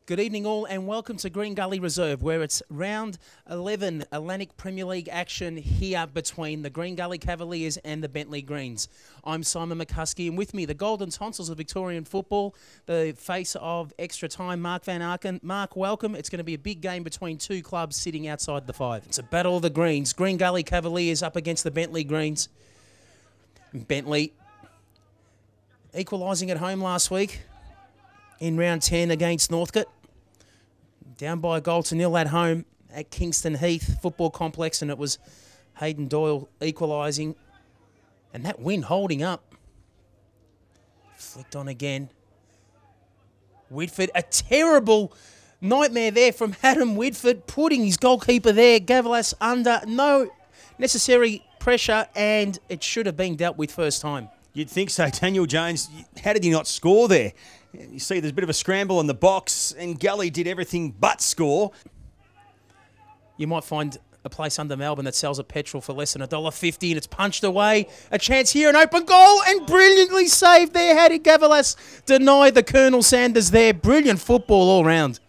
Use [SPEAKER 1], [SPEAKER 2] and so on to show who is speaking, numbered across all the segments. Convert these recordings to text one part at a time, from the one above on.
[SPEAKER 1] Good evening all and welcome to Green Gully Reserve, where it's round 11 Alanic Premier League action here between the Green Gully Cavaliers and the Bentleigh Greens. I'm Simon McCuskey, and with me the golden tonsils of Victorian football, the face of extra time, Mark Van Arken. Mark, welcome. It's going to be a big game between two clubs sitting outside the five. It's a battle of the Greens. Green Gully Cavaliers up against the Bentleigh Greens. Bentleigh equalising at home last week in round 10 against Northcote. Down by a goal to nil at home at Kingston Heath Football Complex, and it was Hayden Doyle equalising. And that win holding up. Flicked on again. Whitford, a terrible nightmare there from Adam Whitford, putting his goalkeeper there. Cavaliers under no necessary pressure, and it should have been dealt with first time.
[SPEAKER 2] You'd think so. Daniel Jones, how did he not score there? You see there's a bit of a scramble in the box, and Gully did everything but score.
[SPEAKER 1] You might find a place under Melbourne that sells a petrol for less than $1.50, and it's punched away. A chance here, an open goal, and brilliantly saved there. How did Cavaliers deny the Colonel Sanders there? Brilliant football all round.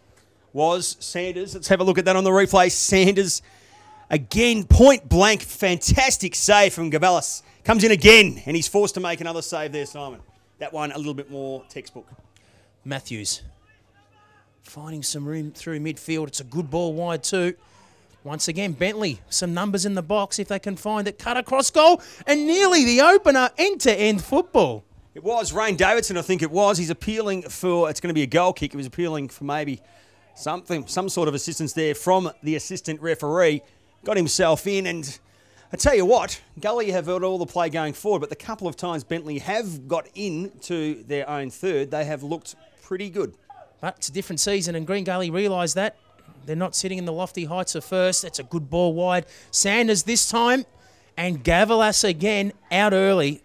[SPEAKER 2] Was Sanders. Let's have a look at that on the replay. Sanders, again, point blank, fantastic save from Cavaliers. Comes in again, and he's forced to make another save there, Simon. That one a little bit more textbook.
[SPEAKER 1] Matthews finding some room through midfield. It's a good ball wide too. Once again, Bentleigh, some numbers in the box if they can find it. Cut across goal, and nearly the opener. End-to-end football.
[SPEAKER 2] It was Rain Davidson, I think it was. He's appealing for, it's going to be a goal kick. He was appealing for maybe some sort of assistance there from the assistant referee. Got himself in, and I tell you what, Gully have had all the play going forward, but the couple of times Bentleigh have got into their own third, they have looked pretty good.
[SPEAKER 1] But it's a different season, and Green Gully realise that. They're not sitting in the lofty heights of first. That's a good ball wide. Sanders this time, and Cavaliers again out early.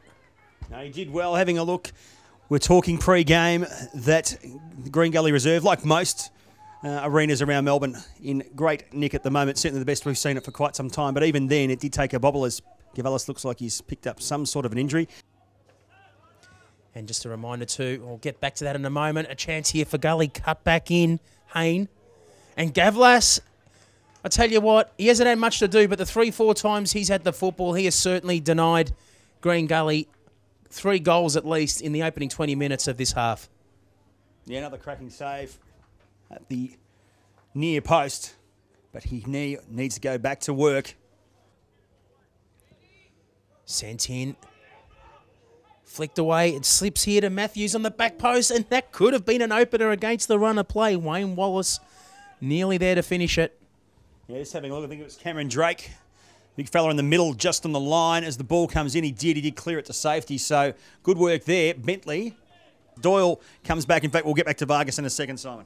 [SPEAKER 2] No, he did well. Having a look, we're talking pre-game that the Green Gully Reserve, like most arenas around Melbourne, in great nick at the moment. Certainly the best we've seen it for quite some time. But even then, it did take a bobble as Cavaliers looks like he's picked up some sort of an injury.
[SPEAKER 1] And just a reminder too, we'll get back to that in a moment. A chance here for Gully, cut back in, Hayne. And Cavaliers, I tell you what, he hasn't had much to do, but the 3-4 times he's had the football, he has certainly denied Green Gully 3 goals at least in the opening 20 minutes of this half.
[SPEAKER 2] Yeah, another cracking save at the near post, but he needs to go back to work.
[SPEAKER 1] Sent in. Flicked away. It slips here to Matthews on the back post, and that could have been an opener against the run of play. Wayne Wallace nearly there to finish it.
[SPEAKER 2] Yeah, just having a look. I think it was Cameron Drake. Big fella in the middle, just on the line. As the ball comes in, he did clear it to safety. So good work there. Bentleigh. Doyle comes back. In fact, we'll get back to Vargas in a second, Simon.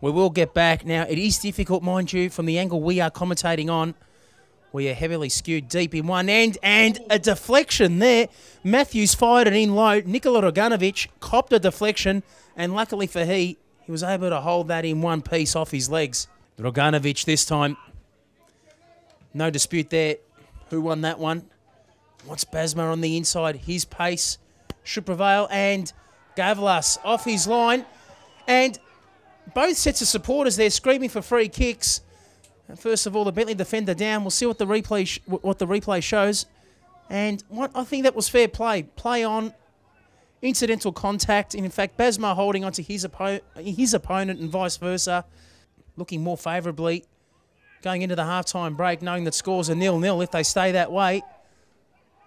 [SPEAKER 1] We will get back. Now, it is difficult, mind you, from the angle we are commentating on. We are heavily skewed deep in one end, and a deflection there. Matthews fired it in low. Nikola Roganovic copped a deflection, and luckily for he was able to hold that in one piece off his legs. Roganovic this time. No dispute there. Who won that one? What's Basma on the inside? His pace should prevail, and Cavaliers off his line. And both sets of supporters there screaming for free kicks. First of all, the Bentleigh defender down. We'll see what the replay shows. And I think that was fair play. Play on, incidental contact. And in fact, Basma holding onto his opponent and vice versa. Looking more favourably going into the halftime break, knowing that scores are 0-0 if they stay that way.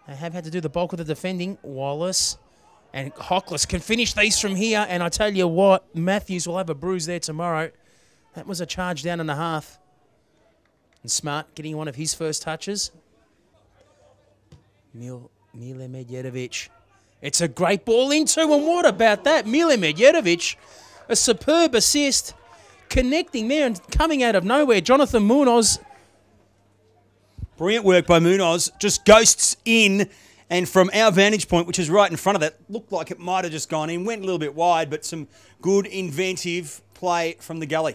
[SPEAKER 1] They have had to do the bulk of the defending. Wallace and Hockless can finish these from here. And I tell you what, Matthews will have a bruise there tomorrow. That was a charge down and a half. And Smart getting one of his first touches. Mile Medjedovic. It's a great ball into, and what about that? Mile Medjedovic, a superb assist, connecting there and coming out of nowhere. Jonathan Munoz.
[SPEAKER 2] Brilliant work by Munoz. Just ghosts in, and from our vantage point, which is right in front of that, looked like it might have just gone in. Went a little bit wide, but some good inventive play from the Gully.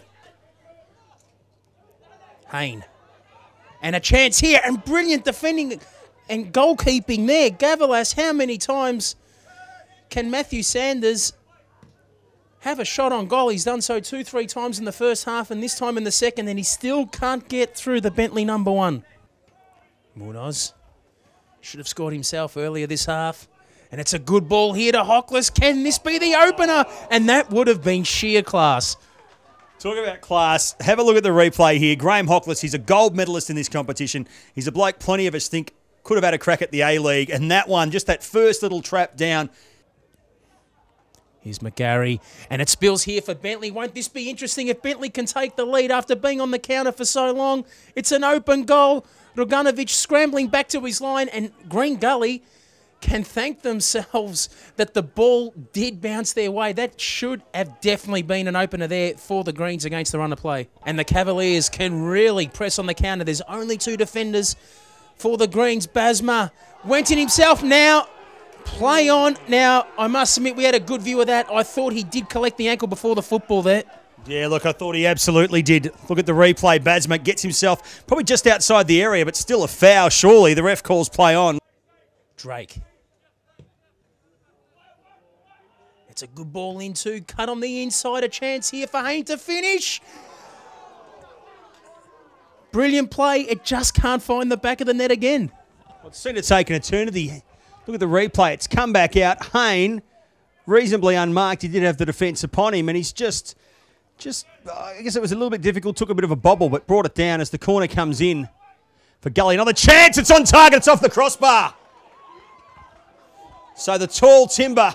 [SPEAKER 1] Hayne. And a chance here, and brilliant defending and goalkeeping there. Cavaliers, how many times can Matthew Sanders have a shot on goal. He's done so 2-3 times in the first half and this time in the second, and he still can't get through the Bentleigh number one. Munoz should have scored himself earlier this half. And it's a good ball here to Hockless. Can this be the opener? And that would have been sheer class.
[SPEAKER 2] Talk about class. Have a look at the replay here. Graham Hockless, he's a gold medalist in this competition. He's a bloke plenty of us think could have had a crack at the A-League. And that one, just that first little trap down.
[SPEAKER 1] Here's McGarry. And it spills here for Bentleigh. Won't this be interesting if Bentleigh can take the lead after being on the counter for so long? It's an open goal. Roganovic scrambling back to his line. And Green Gully can thank themselves that the ball did bounce their way. That should have definitely been an opener there for the Greens against the run of play. And the Cavaliers can really press on the counter. There's only 2 defenders for the Greens. Basma went in himself now. Play on. Now, I must admit, we had a good view of that. I thought he did collect the ankle before the football there.
[SPEAKER 2] Yeah, look, I thought he absolutely did. Look at the replay. Basma gets himself probably just outside the area, but still a foul, surely. The ref calls play on.
[SPEAKER 1] Drake. It's a good ball into, cut on the inside, a chance here for Hayne to finish. Brilliant play, it just can't find the back of the net again.
[SPEAKER 2] Well, it seemed to take an eternity. Look at the replay, it's come back out. Hayne, reasonably unmarked, he did have the defence upon him, and he's just, I guess it was a little bit difficult, took a bit of a bobble, but brought it down as the corner comes in for Gully. Another chance, it's on target, it's off the crossbar. So the tall timber,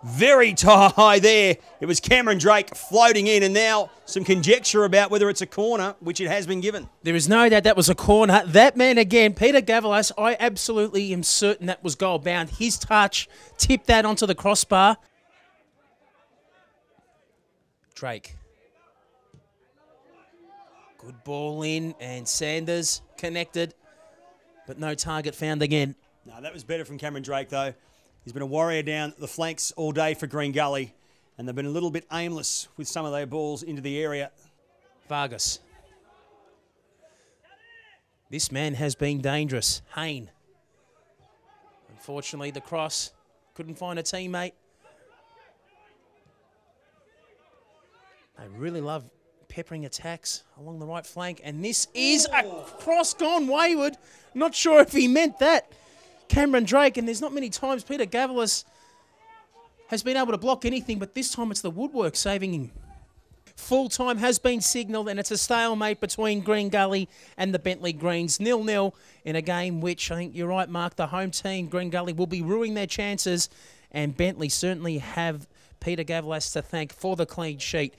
[SPEAKER 2] very high there. It was Cameron Drake floating in, and now some conjecture about whether it's a corner, which it has been given.
[SPEAKER 1] There is no doubt that was a corner. That man again, Peter Gavalas, I absolutely am certain that was goal bound. His touch tipped that onto the crossbar. Drake. Good ball in, and Sanders connected, but no target found again.
[SPEAKER 2] No, that was better from Cameron Drake, though. He's been a warrior down the flanks all day for Green Gully, and they've been a little bit aimless with some of their balls into the area.
[SPEAKER 1] Vargas. This man has been dangerous. Hayne. Unfortunately, the cross couldn't find a teammate. They really love peppering attacks along the right flank, and this is a cross gone wayward. Not sure if he meant that. Cameron Drake, and there's not many times Peter Gavalas has been able to block anything, but this time it's the woodwork saving him. Full time has been signalled, and it's a stalemate between Green Gully and the Bentleigh Greens. 0-0 in a game which, I think you're right, Mark, the home team, Green Gully, will be ruining their chances, and Bentleigh certainly have Peter Gavalas to thank for the clean sheet.